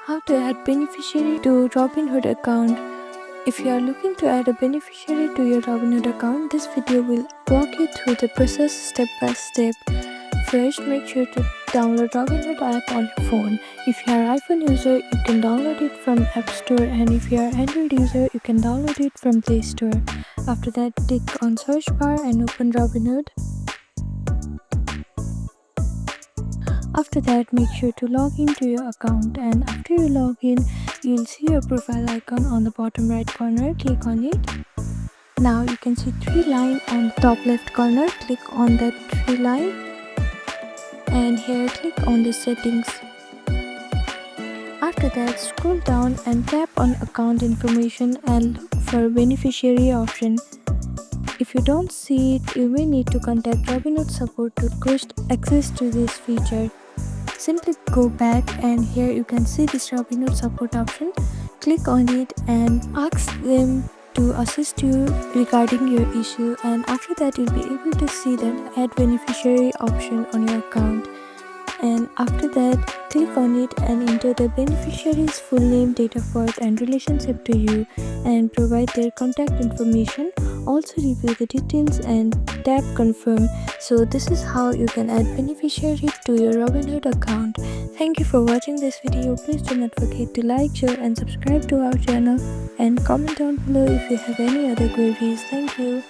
How to add beneficiary to Robinhood account. If you are looking to add a beneficiary to your Robinhood account, this video will walk you through the process step by step. First, make sure to download Robinhood app on your phone. If you are iPhone user, you can download it from App Store, and if you are Android user, you can download it from Play Store. After that, click on search bar and open Robinhood. After that, make sure to log into your account, and after you log in, you'll see your profile icon on the bottom right corner. Click on it. Now you can see 3 lines on the top left corner. Click on that 3 line, and here click on the settings. After that, scroll down and tap on account information and look for beneficiary option. If you don't see it, you may need to contact Robinhood support to request access to this feature. Simply go back, and here you can see this Robinhood support option. Click on it and ask them to assist you regarding your issue, and after that you'll be able to see that add beneficiary option on your account. And after that, click on it and enter the beneficiary's full name, date of birth and relationship to you, and provide their contact information. Also review the details and tap confirm. So this is how you can add beneficiary to your Robinhood account. Thank you for watching this video. Please do not forget to like, share and subscribe to our channel, and comment down below if you have any other queries. Thank you.